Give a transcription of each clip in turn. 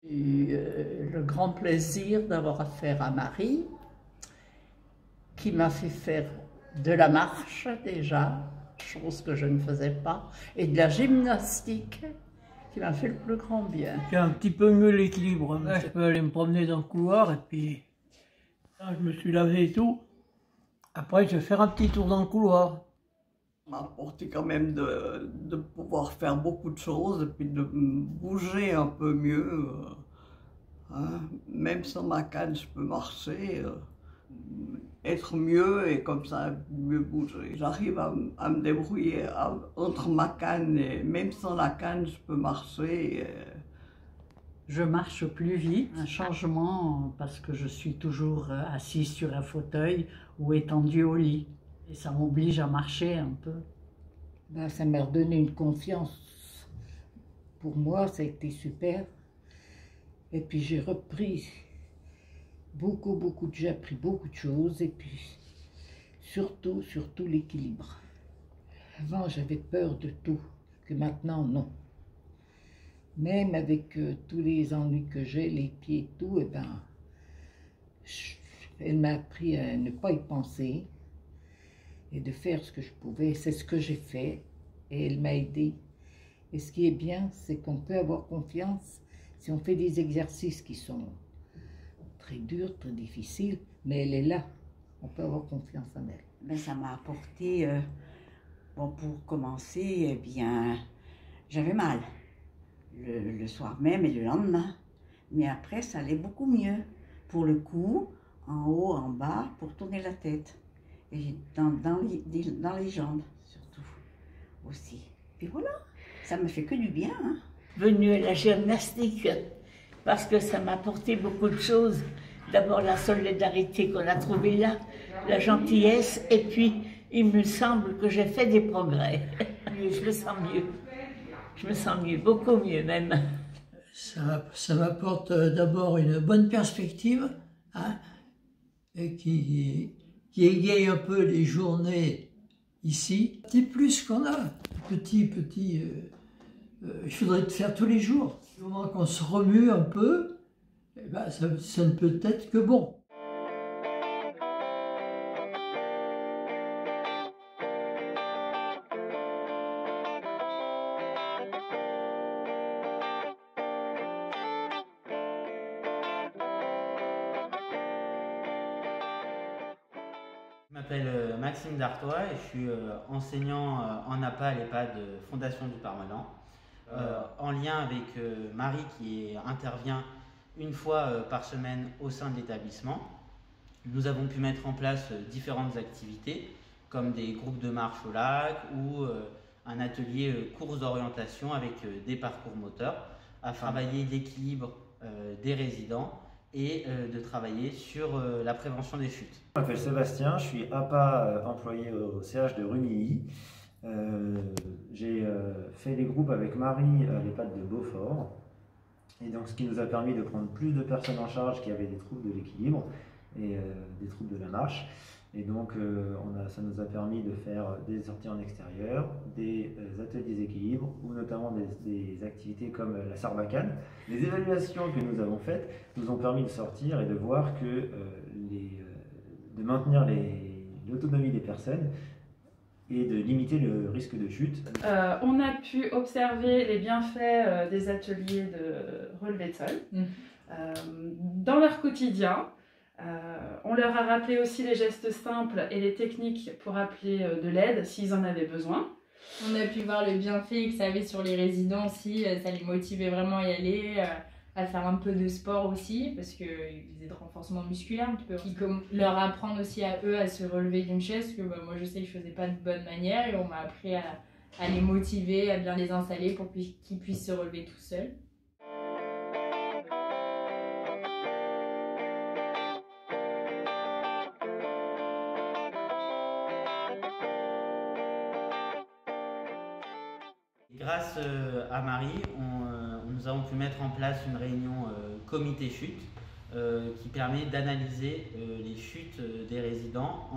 J'ai eu le grand plaisir d'avoir affaire à Marie, qui m'a fait faire de la marche déjà, chose que je ne faisais pas, et de la gymnastique, qui m'a fait le plus grand bien. J'ai un petit peu mieux l'équilibre. Là, je peux aller me promener dans le couloir et puis là, je me suis lavé et tout. Après, je vais faire un petit tour dans le couloir. Ça m'a apporté quand même de pouvoir faire beaucoup de choses et puis de bouger un peu mieux. Hein. Même sans ma canne, je peux marcher, être mieux et comme ça, mieux bouger. J'arrive à me débrouiller entre ma canne et même sans la canne, je peux marcher. Je marche plus vite, un changement parce que je suis toujours assise sur un fauteuil ou étendue au lit. Et ça m'oblige à marcher un peu. Ben, ça m'a redonné une confiance. Pour moi, ça a été super. Et puis j'ai repris j'ai appris beaucoup de choses. Et puis surtout l'équilibre. Avant, j'avais peur de tout, que maintenant, non. Même avec tous les ennuis que j'ai, les pieds et tout, eh ben, elle m'a appris à ne pas y penser et de faire ce que je pouvais. C'est ce que j'ai fait et elle m'a aidé. Et ce qui est bien, c'est qu'on peut avoir confiance si on fait des exercices qui sont très durs, très difficiles, mais elle est là. On peut avoir confiance en elle. Ben, ça m'a apporté, bon, pour commencer, eh bien, j'avais mal. Le soir même et le lendemain. Mais après, ça allait beaucoup mieux. Pour le cou, en haut, en bas, pour tourner la tête. Et dans les jambes, surtout, aussi. Puis voilà, ça me fait que du bien. Hein. Venue à la gymnastique, parce que ça m'a apporté beaucoup de choses. D'abord la solidarité qu'on a trouvée là, la gentillesse, et puis il me semble que j'ai fait des progrès. Je me sens mieux. Je me sens mieux, beaucoup mieux même. Ça m'apporte d'abord une bonne perspective, hein, et qui égaye un peu les journées ici. Petit plus qu'on a, il faudrait le faire tous les jours. Du moment qu'on se remue un peu, eh ben, ça ne peut être que bon. Je m'appelle Maxime Dartois et je suis enseignant en APA à l'EHPAD Fondation du Parmelan, en lien avec Marie qui intervient une fois par semaine au sein de l'établissement. Nous avons pu mettre en place différentes activités comme des groupes de marche au lac ou un atelier course d'orientation avec des parcours moteurs afin de travailler l'équilibre des résidents et de travailler sur la prévention des chutes. Je m'appelle Sébastien, je suis APA employé au CH de Rumilly. J'ai fait des groupes avec Marie à l'EHPAD de Beaufort. Et donc, ce qui nous a permis de prendre plus de personnes en charge qui avaient des troubles de l'équilibre et des troubles de la marche. Et donc, ça nous a permis de faire des sorties en extérieur, des ateliers d'équilibre, ou notamment des activités comme la sarbacane. Les évaluations que nous avons faites nous ont permis de sortir et de voir que de maintenir l'autonomie des personnes et de limiter le risque de chute. On a pu observer les bienfaits des ateliers de relevé de sol dans leur quotidien. On leur a rappelé aussi les gestes simples et les techniques pour appeler de l'aide s'ils en avaient besoin. On a pu voir le bienfait que ça avait sur les résidents aussi, ça les motivait vraiment à y aller, à faire un peu de sport aussi, parce qu'ils faisaient de renforcement musculaire un petit peu. Puis comme leur apprendre aussi à eux à se relever d'une chaise, que moi je sais que je faisais pas de bonne manière, et on m'a appris à les motiver, à bien les installer pour qu'ils puissent se relever tout seuls. Grâce à Marie, nous avons pu mettre en place une réunion comité chute qui permet d'analyser les chutes des résidents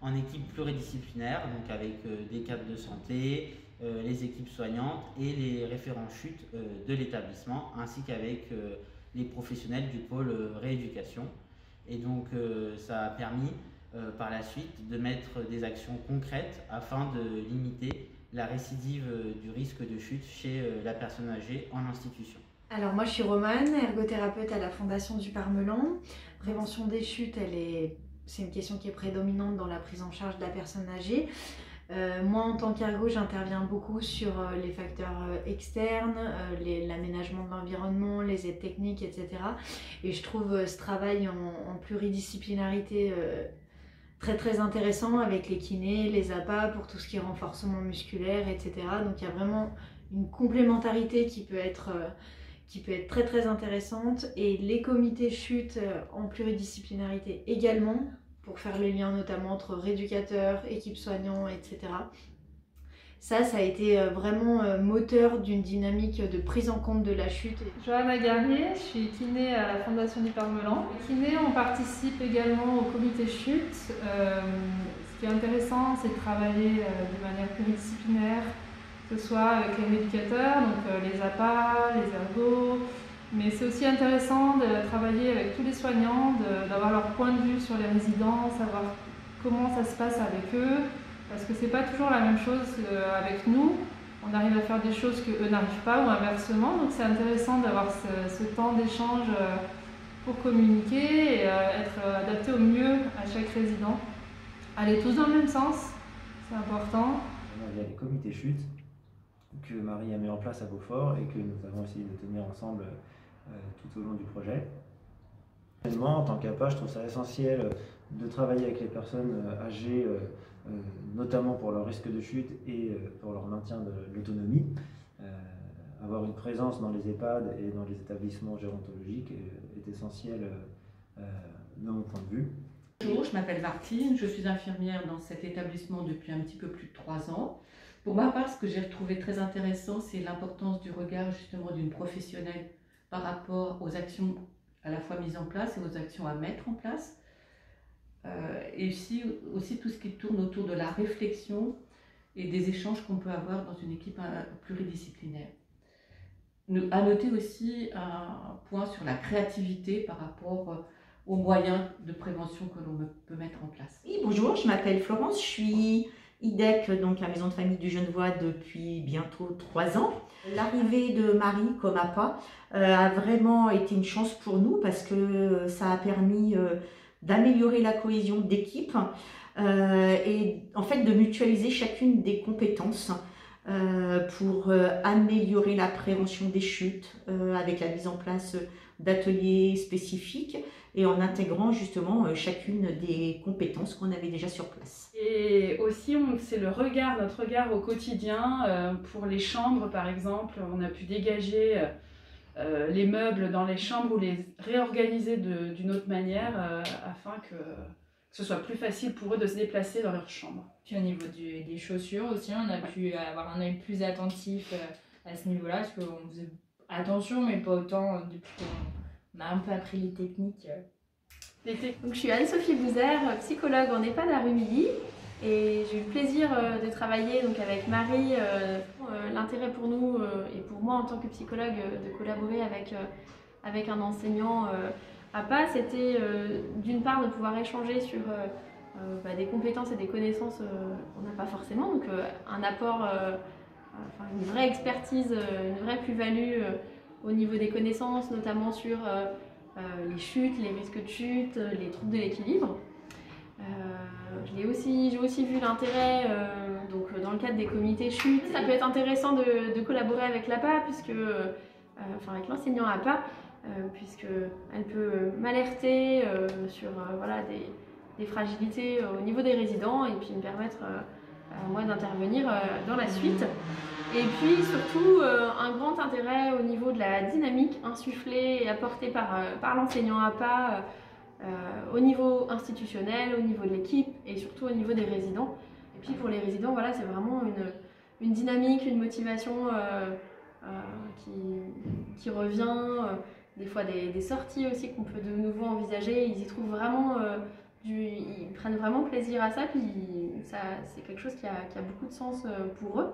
en équipe pluridisciplinaire, donc avec des cadres de santé, les équipes soignantes et les référents chutes de l'établissement, ainsi qu'avec les professionnels du pôle rééducation. Et donc ça a permis par la suite de mettre des actions concrètes afin de limiter la récidive du risque de chute chez la personne âgée en institution. Alors moi je suis Romane, ergothérapeute à la Fondation du Parmelan. Prévention des chutes, c'est une question qui est prédominante dans la prise en charge de la personne âgée. Moi en tant qu'ergo, j'interviens beaucoup sur les facteurs externes, l'aménagement de l'environnement, les aides techniques, etc. Et je trouve ce travail en pluridisciplinarité très intéressant avec les kinés, les APA pour tout ce qui est renforcement musculaire, etc. Donc il y a vraiment une complémentarité qui peut être très intéressante, et les comités chute en pluridisciplinarité également, pour faire le lien notamment entre rééducateurs, équipes soignants, etc. Ça a été vraiment moteur d'une dynamique de prise en compte de la chute. Johanna Garnier, je suis kiné à la Fondation du Parmelan. Kiné, on participe également au comité chute. Ce qui est intéressant, c'est de travailler de manière pluridisciplinaire, que ce soit avec les rééducateurs, donc les APA, les ergos, mais c'est aussi intéressant de travailler avec tous les soignants, d'avoir leur point de vue sur les résidents, savoir comment ça se passe avec eux, parce que c'est pas toujours la même chose avec nous. On arrive à faire des choses qu'eux n'arrivent pas ou inversement, donc c'est intéressant d'avoir ce temps d'échange pour communiquer et être adapté au mieux à chaque résident. Aller tous dans le même sens, c'est important. Il y a les comités chutes que Marie a mis en place à Beaufort et que nous avons essayé de tenir ensemble tout au long du projet. En tant qu'APA, je trouve ça essentiel de travailler avec les personnes âgées, notamment pour leur risque de chute et pour leur maintien de l'autonomie. Avoir une présence dans les EHPAD et dans les établissements gérontologiques est essentiel de mon point de vue. Bonjour, je m'appelle Martine, je suis infirmière dans cet établissement depuis un petit peu plus de 3 ans. Pour ma part, ce que j'ai trouvé très intéressant, c'est l'importance du regard justement d'une professionnelle par rapport aux actions à la fois mises en place et aux actions à mettre en place. Et aussi tout ce qui tourne autour de la réflexion et des échanges qu'on peut avoir dans une équipe pluridisciplinaire. À noter aussi un point sur la créativité par rapport aux moyens de prévention que l'on peut mettre en place. Oui, bonjour, je m'appelle Florence, je suis IDEC, donc la maison de famille du Genevois, depuis bientôt 3 ans. L'arrivée de Marie comme APA a vraiment été une chance pour nous parce que ça a permis d'améliorer la cohésion d'équipe et en fait de mutualiser chacune des compétences pour améliorer la prévention des chutes avec la mise en place d'ateliers spécifiques et en intégrant justement chacune des compétences qu'on avait déjà sur place. Et aussi, c'est notre regard au quotidien. Pour les chambres, par exemple, on a pu dégager les meubles dans les chambres ou les réorganiser d'une autre manière afin que ce soit plus facile pour eux de se déplacer dans leur chambre. Puis au niveau des chaussures aussi, on a pu avoir un œil plus attentif à ce niveau-là, parce qu'on faisait attention, mais pas autant depuis qu'on a un peu appris les techniques. Donc, je suis Anne-Sophie Bouzère, psychologue en EHPAD à Rumilly, et j'ai eu le plaisir de travailler donc, avec Marie. L'intérêt pour nous et pour moi en tant que psychologue de collaborer avec un enseignant APA, c'était d'une part de pouvoir échanger sur des compétences et des connaissances qu'on n'a pas forcément, donc un apport, une vraie expertise, une vraie plus-value au niveau des connaissances, notamment sur les chutes, les risques de chute, les troubles de l'équilibre. J'ai aussi vu l'intérêt, dans le cadre des comités chutes. Ça peut être intéressant de collaborer avec l'APA, avec l'enseignant APA, puisqu'elle peut m'alerter sur des fragilités au niveau des résidents et puis me permettre moi d'intervenir dans la suite. Et puis surtout un grand intérêt au niveau de la dynamique insufflée et apportée par l'enseignant APA au niveau institutionnel, au niveau de l'équipe et surtout au niveau des résidents. Et puis pour les résidents, voilà, c'est vraiment une dynamique, une motivation qui revient, des fois des sorties aussi qu'on peut de nouveau envisager. Ils y trouvent vraiment, ils prennent vraiment plaisir à ça, puis c'est quelque chose qui a beaucoup de sens pour eux.